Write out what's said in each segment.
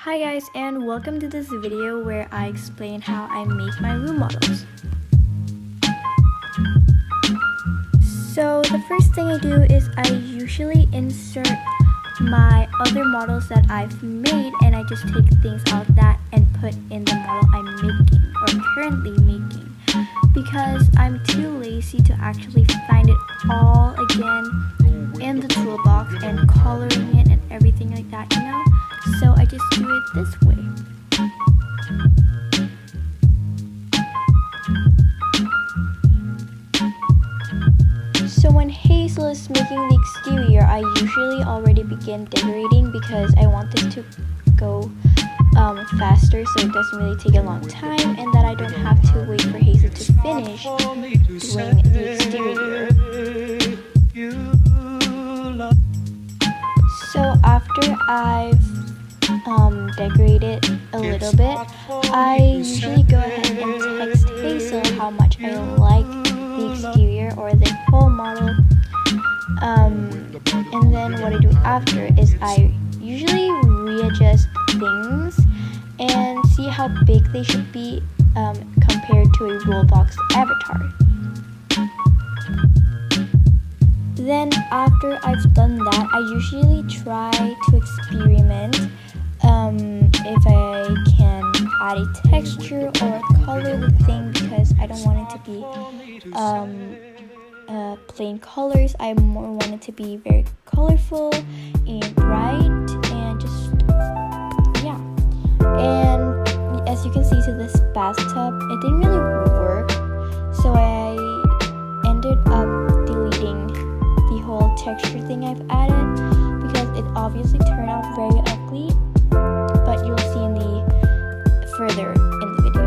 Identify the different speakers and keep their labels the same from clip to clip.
Speaker 1: Hi guys, and welcome to this video where I explain how I make my room models. So the first thing I do is I usually insert my other models that I've made, and I just take things out of that and put in the model I'm making or currently making, because I'm too lazy to actually find it all again in the toolbox and coloring it and everything like that, so I just do it this way. So when Hazel is making the exterior, I usually already begin decorating because I want this to go faster, so it doesn't really take a long time, and that I don't have to wait for Hazel to finish doing the exterior. So after I've decorated a little bit, I usually go ahead and text Hazel how much I like the exterior or the whole model, and then what I do after is I usually readjust things and see how big they should be compared to a Roblox avatar. Then after I've done that, I usually try to experiment if I can add a texture or color the thing, because I don't want it to be plain colors. I more want it to be very colorful and bright and just and as you can see to this bathtub, it didn't really work, so I ended up deleting the whole texture thing I've added because it obviously turned out very ugly, but you'll see in the further in the video.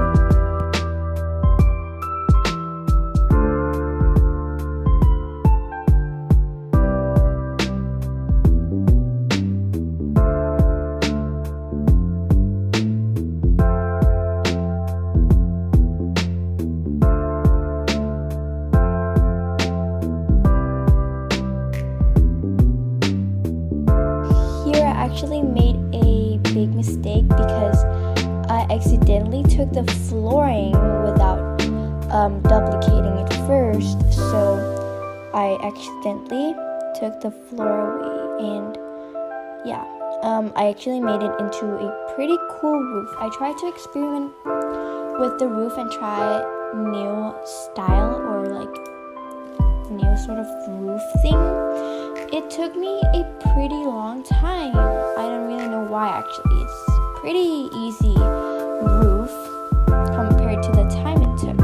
Speaker 1: Actually made a big mistake because I accidentally took the flooring without duplicating it first, so I accidentally took the floor away, and I actually made it into a pretty cool roof. I tried to experiment with the roof and try new style or like new sort of roof thing. It took me a pretty long time. I don't really know why actually. It's pretty easy roof compared to the time it took,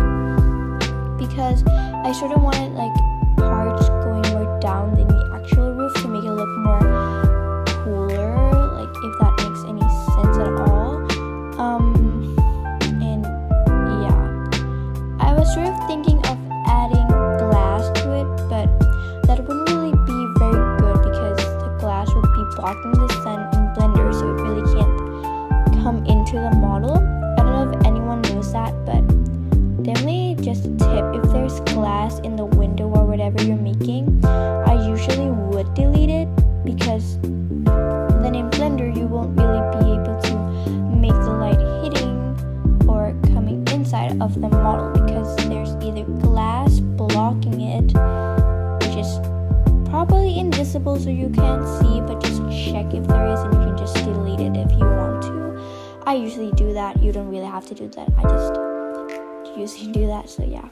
Speaker 1: because I sort of wanted like parts going more down than the actual roof to make it look more cooler, like if that makes any sense at all. And I was sort of thinking of adding glass to it, but that wouldn't really be very good because the glass would be blocking the sun in Blender, so it really can't come into the model. I don't know if anyone knows that, but definitely just a tip: if there's glass in the window or whatever you're making, I usually would delete it, because then in Blender you won't really be able to make the light hitting or coming inside of the model, because there's either glass blocking it, which is probably invisible so you can't see, but just check if there is and you can just delete it if you want to. I usually do that. You don't really have to do that. I just usually do that, so yeah.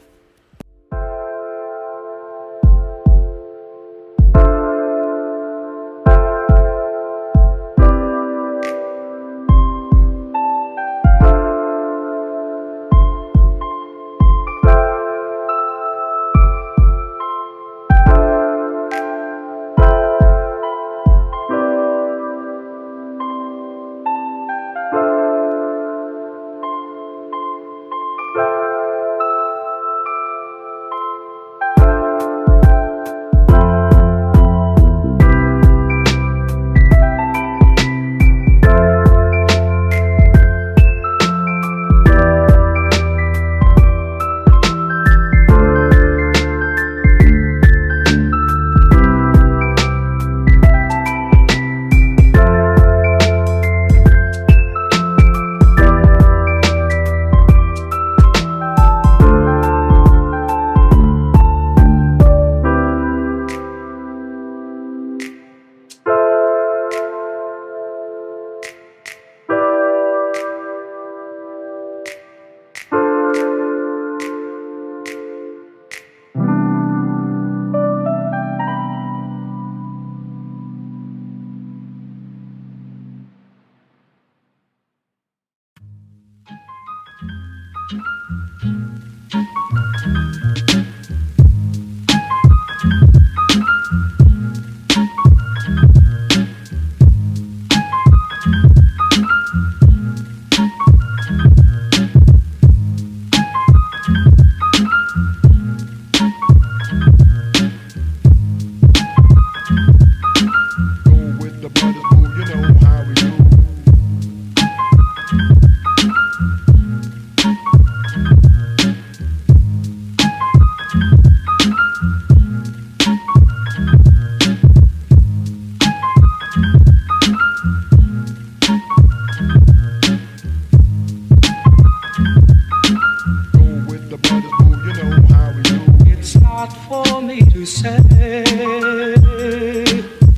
Speaker 2: say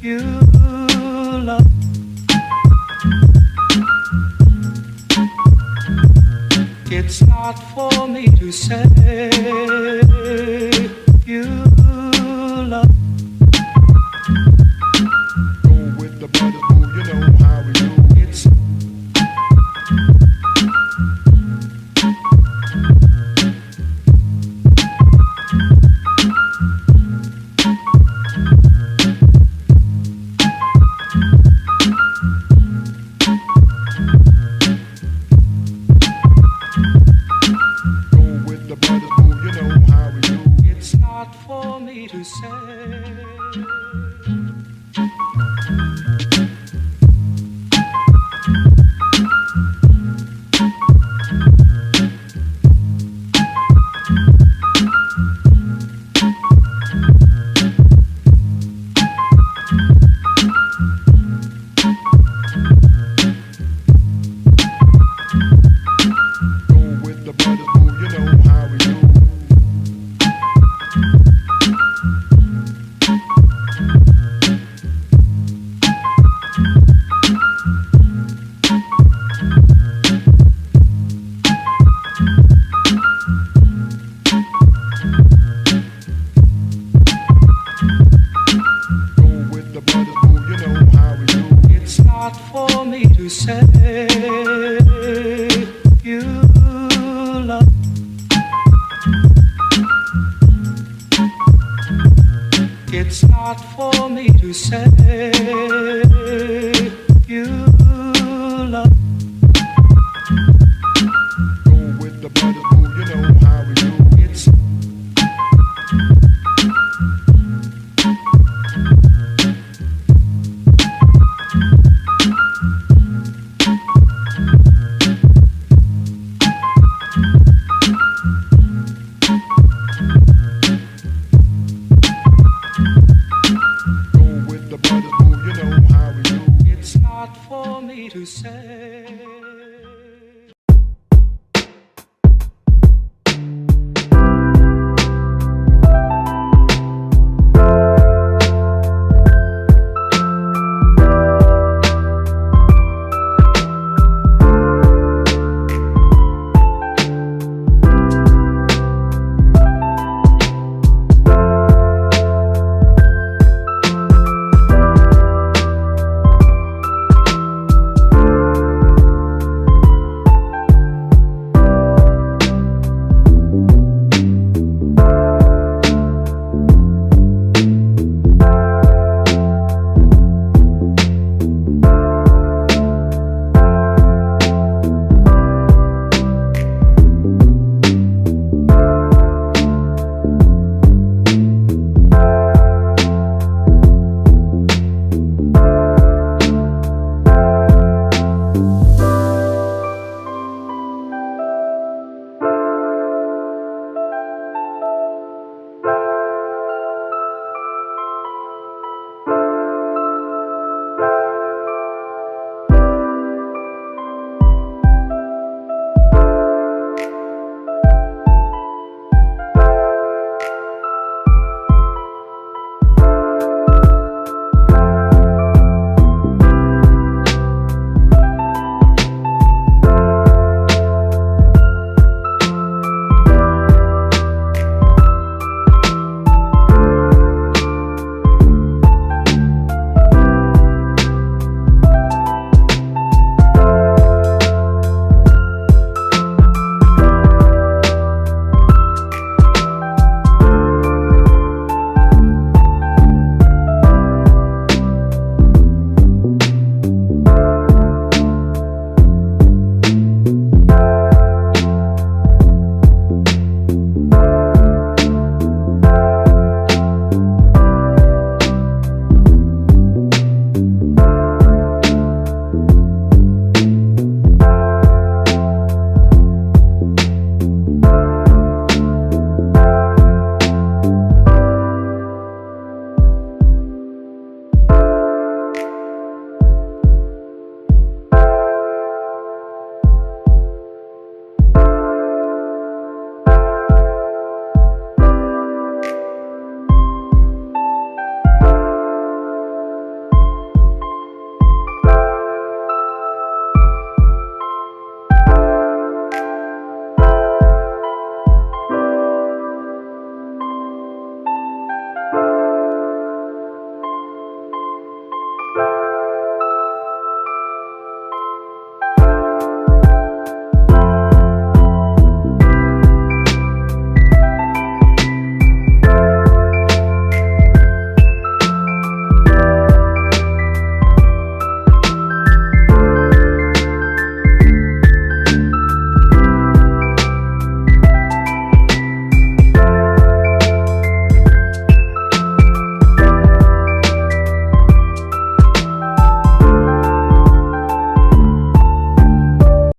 Speaker 2: you love. It's not for me to say you love. Go with the brothers, boo, you know how we do. It's for me to say. It's not for me to say you love. It's not for me to say you love. Go with the brothers, boo, you know how we do. It's for me to say.